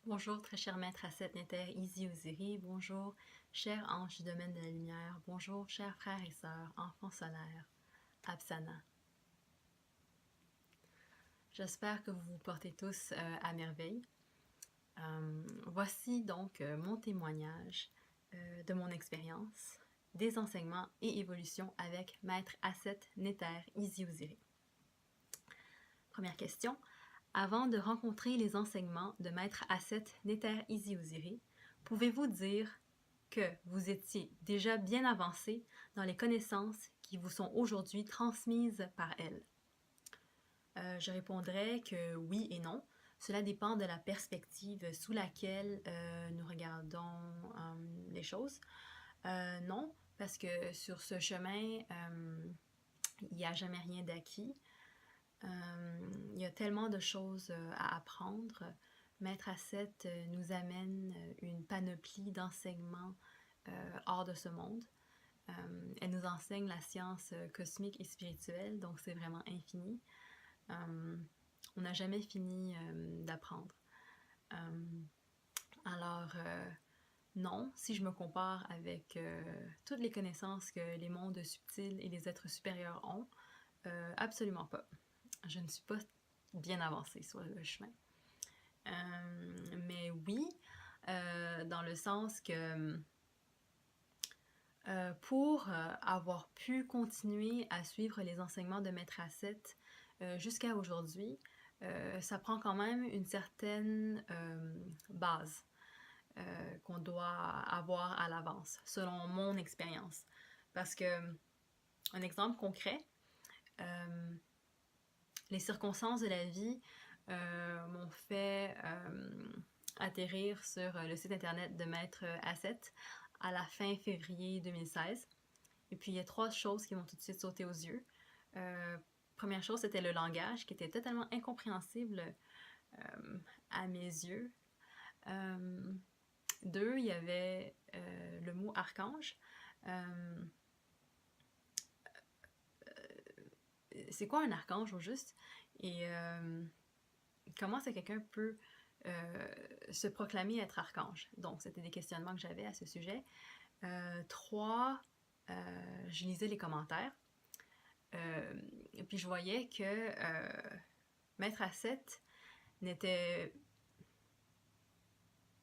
Bonjour, très cher maître Asset Nether Izi Osiri. Bonjour, cher ange du domaine de la lumière. Bonjour, chers frères et sœurs, enfants solaires. Apsana. J'espère que vous vous portez tous à merveille. Voici donc mon témoignage de mon expérience, des enseignements et évolutions avec maître Asset Nether Izi Osiri. Première question. Avant de rencontrer les enseignements de maître Asset Nether Izi Osiri, pouvez-vous dire que vous étiez déjà bien avancé dans les connaissances qui vous sont aujourd'hui transmises par elle? Je répondrai que oui et non. Cela dépend de la perspective sous laquelle nous regardons les choses. Non, parce que sur ce chemin, il n'y a jamais rien d'acquis. Il y a tellement de choses à apprendre. Maître Asset nous amène une panoplie d'enseignements hors de ce monde. Elle nous enseigne la science cosmique et spirituelle, donc c'est vraiment infini. On n'a jamais fini d'apprendre. Alors, non, si je me compare avec toutes les connaissances que les mondes subtils et les êtres supérieurs ont, absolument pas. Je ne suis pas bien avancée sur le chemin. Mais oui, dans le sens que pour avoir pu continuer à suivre les enseignements de Maître Asset jusqu'à aujourd'hui, ça prend quand même une certaine base qu'on doit avoir à l'avance, selon mon expérience. Parce que, un exemple concret, les circonstances de la vie m'ont fait atterrir sur le site internet de Maître Asset à la fin février 2016. Et puis il y a trois choses qui m'ont tout de suite sauté aux yeux. Première chose, c'était le langage qui était totalement incompréhensible à mes yeux. Deux, il y avait le mot archange. C'est quoi un archange au juste? Et comment est-ce que quelqu'un peut se proclamer être archange? Donc, c'était des questionnements que j'avais à ce sujet. Trois, je lisais les commentaires. Et puis je voyais que Maître Asset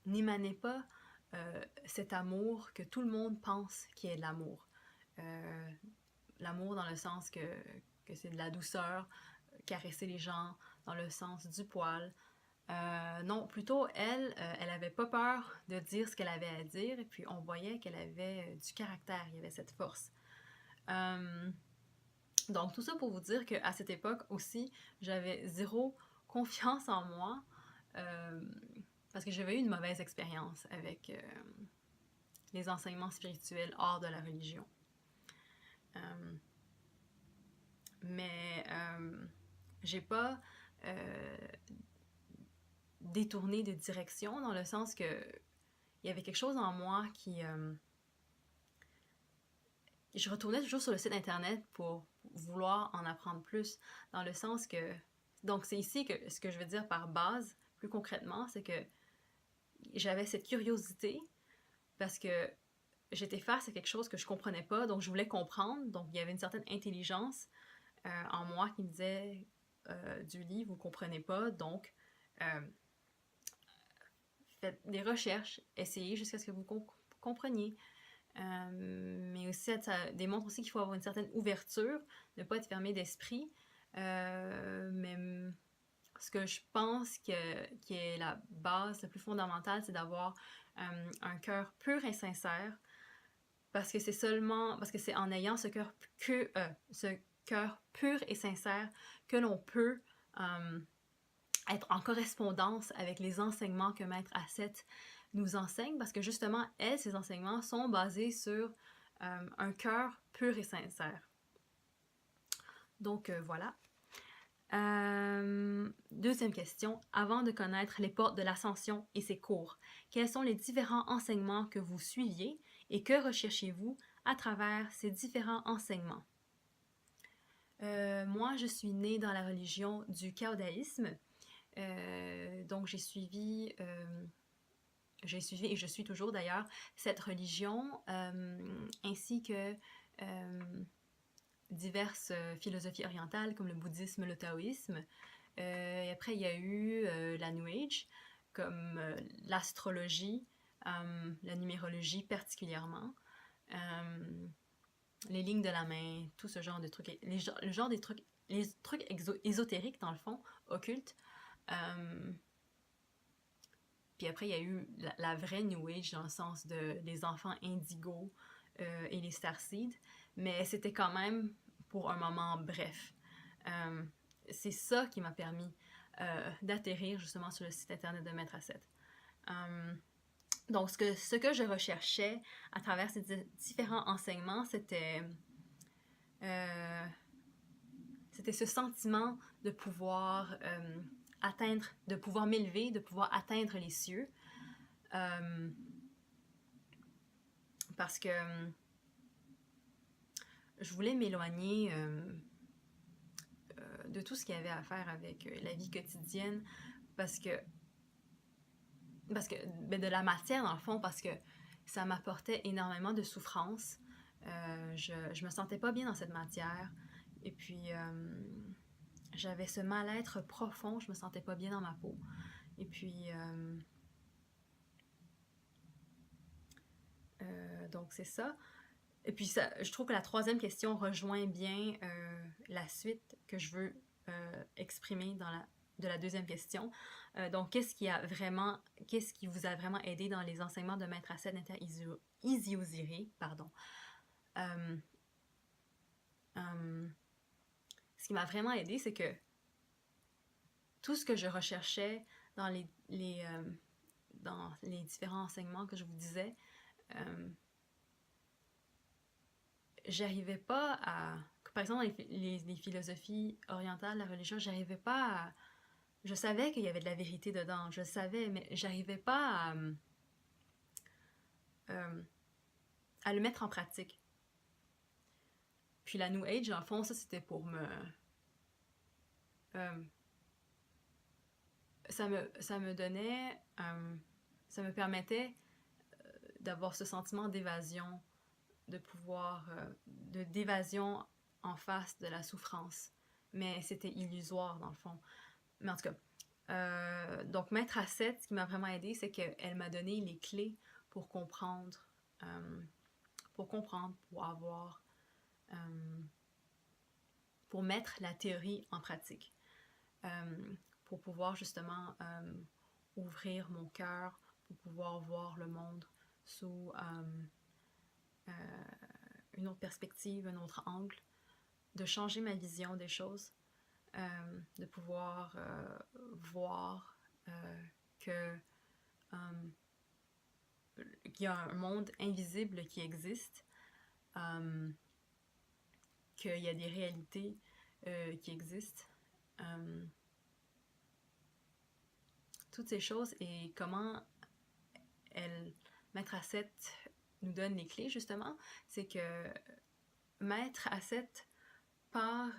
n'émanait pas cet amour que tout le monde pense qui est de l'amour. L'amour dans le sens que c'est de la douceur, caresser les gens, dans le sens du poil. Non, plutôt elle avait pas peur de dire ce qu'elle avait à dire, et puis on voyait qu'elle avait du caractère, il y avait cette force. Donc tout ça pour vous dire qu'à cette époque aussi, j'avais zéro confiance en moi, parce que j'avais eu une mauvaise expérience avec les enseignements spirituels hors de la religion. Mais j'ai pas détourné de direction, dans le sens que il y avait quelque chose en moi qui... je retournais toujours sur le site internet pour vouloir en apprendre plus, dans le sens que... Donc c'est ici que ce que je veux dire par base, plus concrètement, c'est que j'avais cette curiosité parce que j'étais face à quelque chose que je comprenais pas, donc je voulais comprendre. Donc il y avait une certaine intelligence en moi qui me disait Julie, vous comprenez pas, donc faites des recherches, essayez jusqu'à ce que vous compreniez. Mais aussi, ça démontre aussi qu'il faut avoir une certaine ouverture, ne pas être fermé d'esprit. Mais ce que je pense qui est la base la plus fondamentale, c'est d'avoir un cœur pur et sincère, parce que c'est en ayant ce cœur pur et sincère que l'on peut être en correspondance avec les enseignements que Maître Asset nous enseigne, parce que justement, ses enseignements sont basés sur un cœur pur et sincère. Donc voilà. Deuxième question. Avant de connaître les portes de l'ascension et ses cours, quels sont les différents enseignements que vous suiviez et que recherchez-vous à travers ces différents enseignements? Moi, je suis née dans la religion du caodaïsme, Donc j'ai suivi et je suis toujours d'ailleurs cette religion, ainsi que diverses philosophies orientales comme le bouddhisme, le taoïsme. Et après, il y a eu la New Age, comme l'astrologie, la numérologie particulièrement, les lignes de la main, tout ce genre de trucs, le genre des trucs, les trucs ésotériques dans le fond, occultes. Puis après, il y a eu la vraie New Age dans le sens de les enfants indigo et les starseeds, mais c'était quand même pour un moment bref. C'est ça qui m'a permis d'atterrir justement sur le site internet de Maître Asset. Donc, ce que je recherchais à travers ces différents enseignements, c'était ce sentiment de pouvoir atteindre, de pouvoir m'élever, de pouvoir atteindre les cieux. Parce que je voulais m'éloigner de tout ce qu'il y avait à faire avec la vie quotidienne, parce que ben de la matière dans le fond, parce que ça m'apportait énormément de souffrance. Je me sentais pas bien dans cette matière, et puis j'avais ce mal-être profond, je me sentais pas bien dans ma peau, et puis donc c'est ça. Et puis ça, je trouve que la troisième question rejoint bien la suite que je veux exprimer de la deuxième question. Donc, qu'est-ce qui vous a vraiment aidé dans les enseignements de Maître Asset Netta Iziuzire, pardon. Ce qui m'a vraiment aidé, c'est que tout ce que je recherchais dans dans les différents enseignements que je vous disais, j'arrivais pas à... Par exemple, les philosophies orientales, la religion, j'arrivais pas à... Je savais qu'il y avait de la vérité dedans, je savais, mais j'arrivais pas à le mettre en pratique. Puis la New Age, en fond, ça c'était pour me... ça me donnait... ça me permettait d'avoir ce sentiment d'évasion, de pouvoir... d'évasion en face de la souffrance. Mais c'était illusoire, dans le fond. Mais en tout cas, donc Maître Asset, ce qui m'a vraiment aidé, c'est qu'elle m'a donné les clés pour comprendre, pour avoir... pour mettre la théorie en pratique. Pour pouvoir justement ouvrir mon cœur, pour pouvoir voir le monde sous une autre perspective, un autre angle, de changer ma vision des choses, de pouvoir voir qu'il y a un monde invisible qui existe, qu'il y a des réalités qui existent. Toutes ces choses et comment Maître Asset nous donne les clés, justement, c'est que Maître Asset part...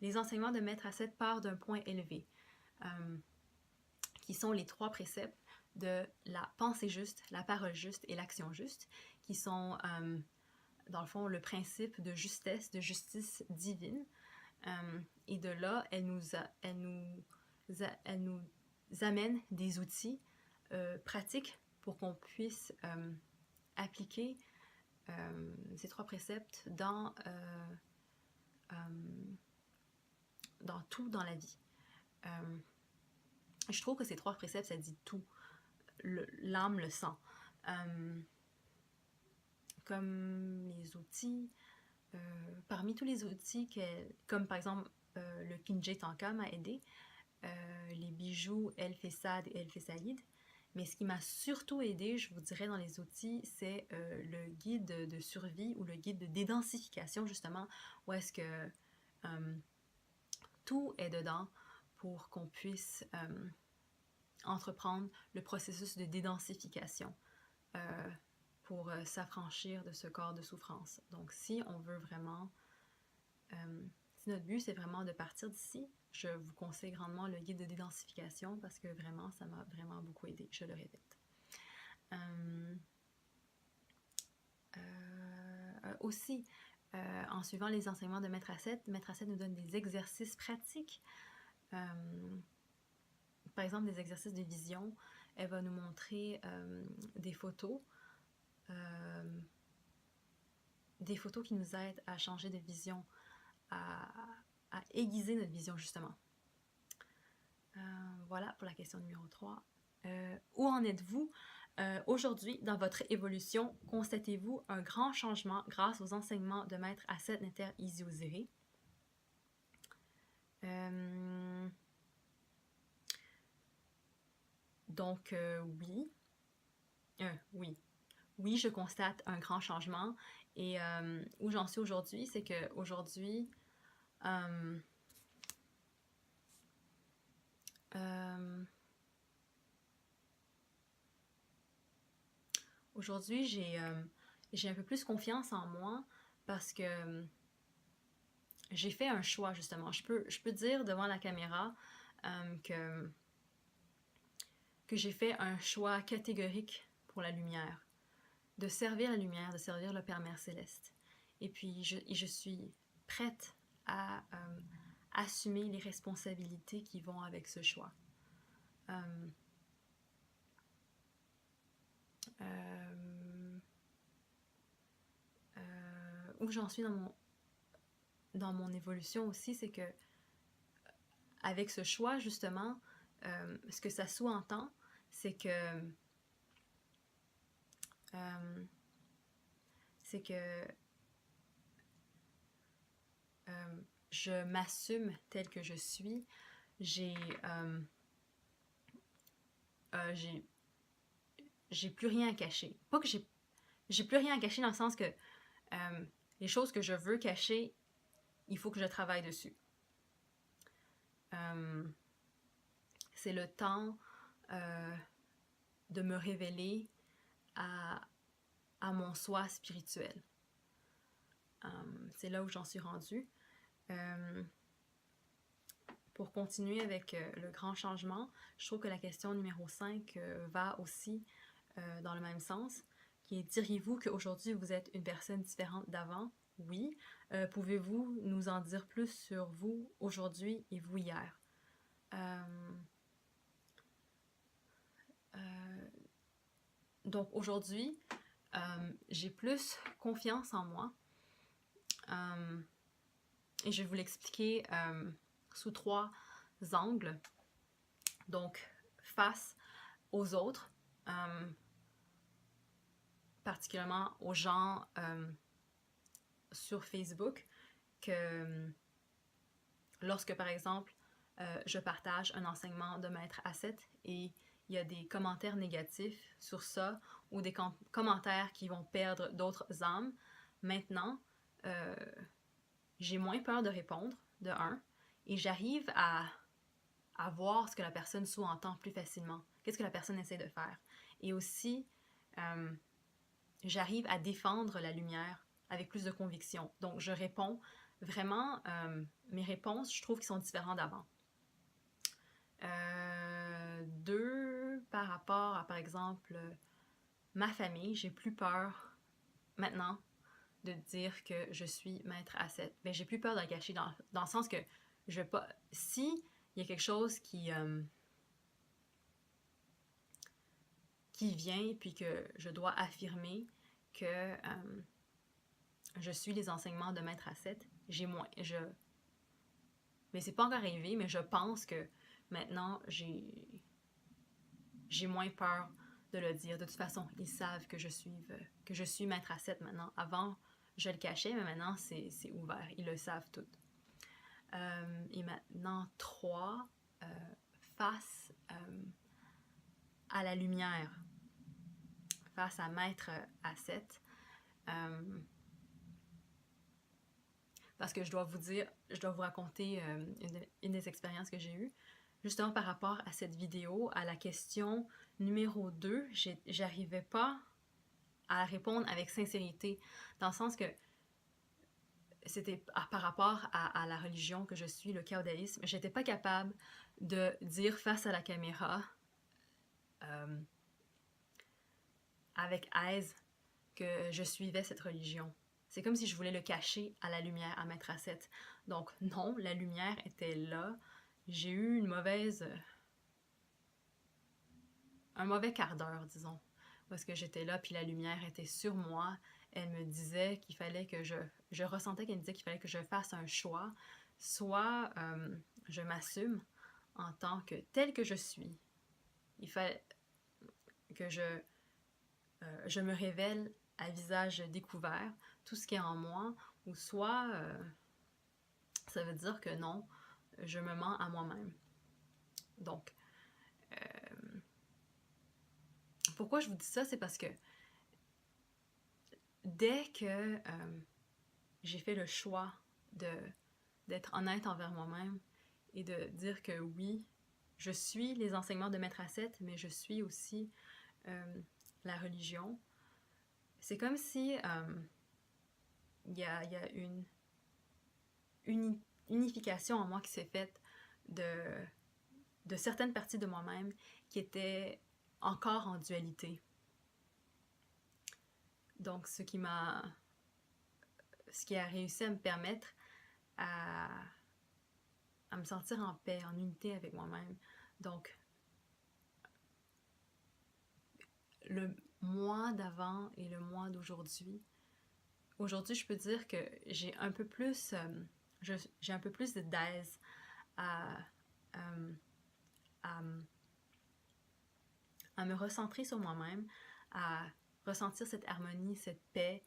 les enseignements de Maître Asset partent d'un point élevé, qui sont les 3 préceptes de la pensée juste, la parole juste et l'action juste, qui sont, dans le fond, le principe de justesse, de justice divine. Et de là, elle nous amène des outils pratiques pour qu'on puisse appliquer ces 3 préceptes dans tout dans la vie. Je trouve que ces 3 préceptes, ça dit tout. L'âme le sent. Comme les outils, parmi tous les outils, comme par exemple le Kinjé Tanka m'a aidé, les bijoux El Fessad et El Fessaïd. Mais ce qui m'a surtout aidé, je vous dirais, dans les outils, c'est le guide de survie ou le guide de dédensification, justement, où est-ce que tout est dedans pour qu'on puisse entreprendre le processus de dédensification pour s'affranchir de ce corps de souffrance. Donc, si on veut vraiment Si notre but, c'est vraiment de partir d'ici, je vous conseille grandement le guide de dédensification parce que vraiment, ça m'a vraiment beaucoup aidé, je le répète. Aussi, en suivant les enseignements de Maître Asset nous donne des exercices pratiques. Par exemple, des exercices de vision. Elle va nous montrer des photos qui nous aident à changer de vision, à aiguiser notre vision, justement. Voilà pour la question numéro 3. Où en êtes-vous aujourd'hui dans votre évolution? Constatez-vous un grand changement grâce aux enseignements de Maître Asset Neter Izi Oziri? Donc, oui. Oui, je constate un grand changement. Et où j'en suis aujourd'hui, c'est qu'aujourd'hui, aujourd'hui, j'ai un peu plus confiance en moi parce que j'ai fait un choix, justement. Je peux dire devant la caméra que j'ai fait un choix catégorique pour la lumière, de servir la lumière, de servir le Père Mère Céleste. Et puis, je suis prête à assumer les responsabilités qui vont avec ce choix. Où j'en suis dans mon évolution aussi, c'est que avec ce choix, justement, ce que ça sous-entend, c'est que je m'assume telle que je suis. J'ai plus rien à cacher. Pas que j'ai plus rien à cacher dans le sens que les choses que je veux cacher, il faut que je travaille dessus. C'est le temps de me révéler à mon soi spirituel. C'est là où j'en suis rendue. Pour continuer avec le grand changement, je trouve que la question numéro 5 va aussi dans le même sens, qui est: diriez-vous qu'aujourd'hui vous êtes une personne différente d'avant? Oui. Pouvez-vous nous en dire plus sur vous aujourd'hui et vous hier? Donc aujourd'hui, j'ai plus confiance en moi. Et je vais vous l'expliquer sous 3 angles. Donc, face aux autres, particulièrement aux gens sur Facebook, que lorsque, par exemple, je partage un enseignement de Maître Asset et il y a des commentaires négatifs sur ça ou des commentaires qui vont perdre d'autres âmes, maintenant, j'ai moins peur de répondre, de un, et j'arrive à voir ce que la personne sous-entend plus facilement. Qu'est-ce que la personne essaie de faire? Et aussi, j'arrive à défendre la lumière avec plus de conviction. Donc, je réponds vraiment, mes réponses, je trouve qu'ils sont différents d'avant. 2, par rapport à, par exemple, ma famille, j'ai plus peur maintenant de dire que je suis Maître Asset. Ben, j'ai plus peur de le cacher dans le sens que je vais pas... Si il y a quelque chose qui vient puis que je dois affirmer que je suis les enseignements de Maître Asset, j'ai moins... Mais c'est pas encore arrivé, mais je pense que maintenant, j'ai moins peur de le dire. De toute façon, ils savent que je suis Maître Asset maintenant. Avant, je le cachais, mais maintenant, c'est ouvert. Ils le savent tout. Et maintenant, 3, face à la lumière, face à Maître Asset. Parce que je dois vous raconter une des expériences que j'ai eues. Justement par rapport à cette vidéo, à la question numéro 2, j'arrivais pas à répondre avec sincérité, dans le sens que c'était par rapport à la religion que je suis, le caodaïsme. J'étais pas capable de dire face à la caméra euh, avec aise que je suivais cette religion. C'est comme si je voulais le cacher à la lumière, à Maître Assette. Donc non, la lumière était là. J'ai eu un mauvais quart d'heure, disons, parce que j'étais là, puis la lumière était sur moi. Elle me disait qu'il fallait que je ressentais qu'elle me disait qu'il fallait que je fasse un choix. Soit je m'assume en tant que tel que je suis. Il fallait que je me révèle à visage découvert, tout ce qui est en moi, ou soit ça veut dire que non, je me mens à moi-même. Donc, pourquoi je vous dis ça? C'est parce que dès que j'ai fait le choix d'être honnête envers moi-même et de dire que oui, je suis les enseignements de Maître Assette, mais je suis aussi la religion, c'est comme si il y a une unification en moi qui s'est faite de certaines parties de moi-même qui étaient encore en dualité. Donc, ce qui a réussi à me permettre à me sentir en paix, en unité avec moi-même. Donc, le mois d'avant et le mois d'aujourd'hui, aujourd'hui, je peux dire que j'ai un peu plus, j'ai un peu plus d'aise à, à, à me recentrer sur moi-même, à ressentir cette harmonie, cette paix,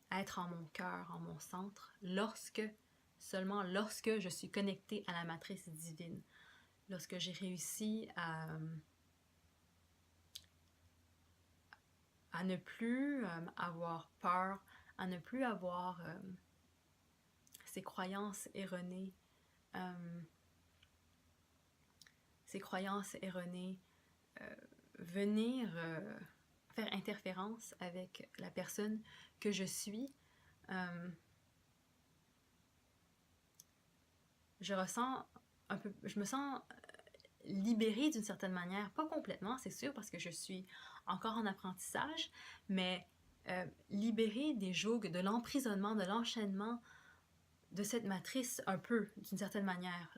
à être en mon cœur, en mon centre, seulement lorsque je suis connectée à la matrice divine, lorsque j'ai réussi à ne plus avoir peur, à ne plus avoir ces croyances erronées, venir faire interférence avec la personne que je suis. Je me sens libérée d'une certaine manière, pas complètement, c'est sûr, parce que je suis encore en apprentissage, mais libérée des jougs, de l'emprisonnement, de l'enchaînement de cette matrice un peu, d'une certaine manière,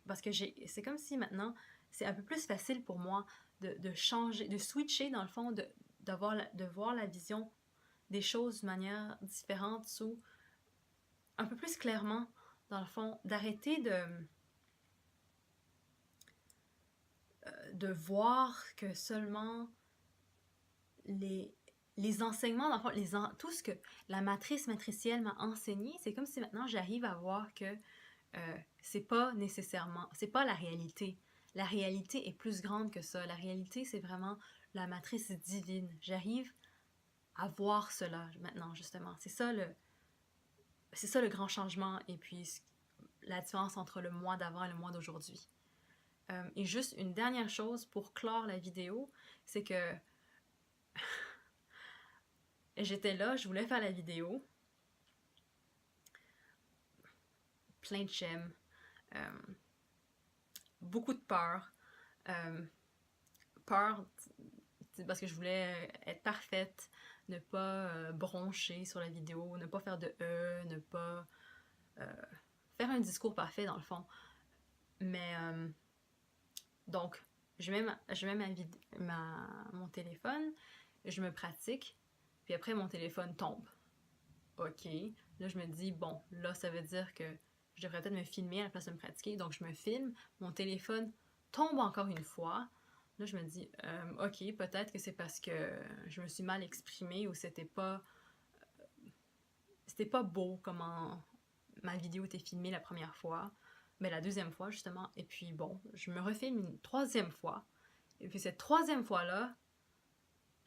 parce que c'est comme si maintenant, c'est un peu plus facile pour moi de changer, de switcher dans le fond, de voir la vision des choses de manière différente, ou un peu plus clairement, dans le fond, d'arrêter de voir que seulement les enseignements, dans le fond, tout ce que la matricielle m'a enseigné, c'est comme si maintenant j'arrive à voir que c'est pas la réalité. La réalité est plus grande que ça. La réalité, c'est vraiment la matrice divine. J'arrive à voir cela maintenant, justement. C'est ça le grand changement, et puis la différence entre le mois d'avant et le mois d'aujourd'hui. Et juste une dernière chose pour clore la vidéo, c'est que j'étais là, je voulais faire la vidéo, plein de j'aime, beaucoup de peur, parce que je voulais être parfaite, ne pas broncher sur la vidéo, ne pas faire de ne pas faire un discours parfait dans le fond. Mais donc, je mets mon téléphone, je me pratique, puis après mon téléphone tombe. Ok, là je me dis, bon, là ça veut dire que je devrais peut-être me filmer à la place de me pratiquer, donc je me filme, mon téléphone tombe encore une fois. Là je me dis, ok, peut-être que c'est parce que je me suis mal exprimée, ou c'était pas beau comment ma vidéo était filmée la première fois, mais la deuxième fois justement, et puis bon, je me refilme une troisième fois, et puis cette troisième fois-là,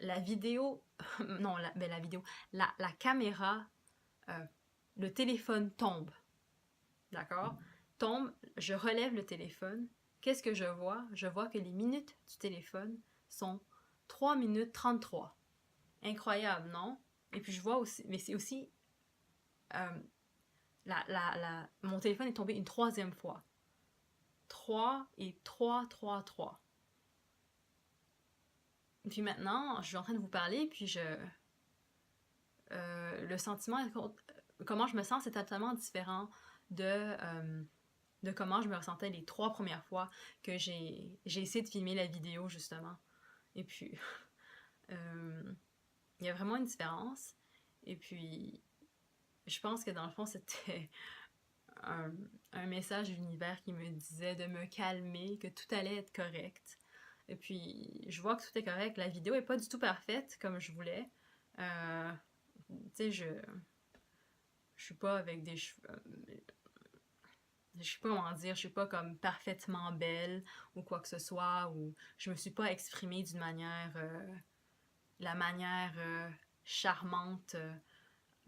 la vidéo, non, la caméra, le téléphone tombe, d'accord? Tombe, je relève le téléphone, qu'est-ce que je vois? Je vois que les minutes du téléphone sont 3 minutes 33. Incroyable, non? Et puis je vois aussi, mais c'est aussi, mon téléphone est tombé une troisième fois. 3 et 3, 3, 3. Puis maintenant, je suis en train de vous parler, puis le sentiment, comment je me sens, c'est totalement différent de comment je me ressentais les 3 premières fois que j'ai essayé de filmer la vidéo, justement. Et puis, il y a vraiment une différence. Et puis, je pense que dans le fond, c'était un, un message de l'univers qui me disait de me calmer, que tout allait être correct. Et puis, je vois que tout est correct. La vidéo est pas du tout parfaite comme je voulais. Tu sais, je suis pas avec des cheveux. Je sais pas comment dire, je suis pas comme parfaitement belle ou quoi que ce soit, ou je me suis pas exprimée d'une manière, la manière charmante,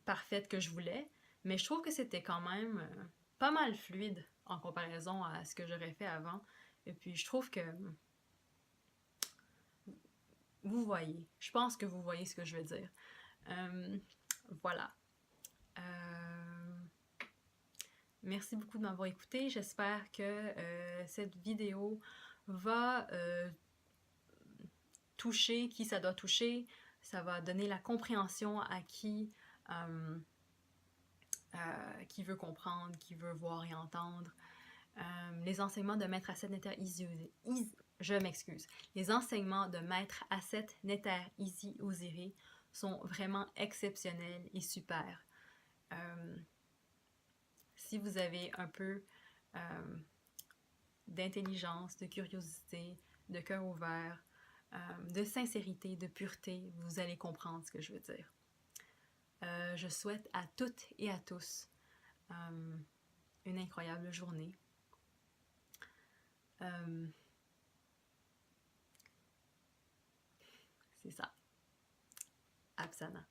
parfaite que je voulais, mais je trouve que c'était quand même pas mal fluide en comparaison à ce que j'aurais fait avant. Et puis je trouve que vous voyez, je pense que vous voyez ce que je veux dire. Euh, voilà. Merci beaucoup de m'avoir écouté. J'espère que cette vidéo va toucher qui ça doit toucher. Ça va donner la compréhension à qui veut comprendre, qui veut voir et entendre. Les enseignements de Maître Asset Neter je m'excuse. Les enseignements de Maître Asset Neter Easy Oziri sont vraiment exceptionnels et super. Si vous avez un peu d'intelligence, de curiosité, de cœur ouvert, de sincérité, de pureté, vous allez comprendre ce que je veux dire. Je souhaite à toutes et à tous une incroyable journée. C'est ça. Apsana.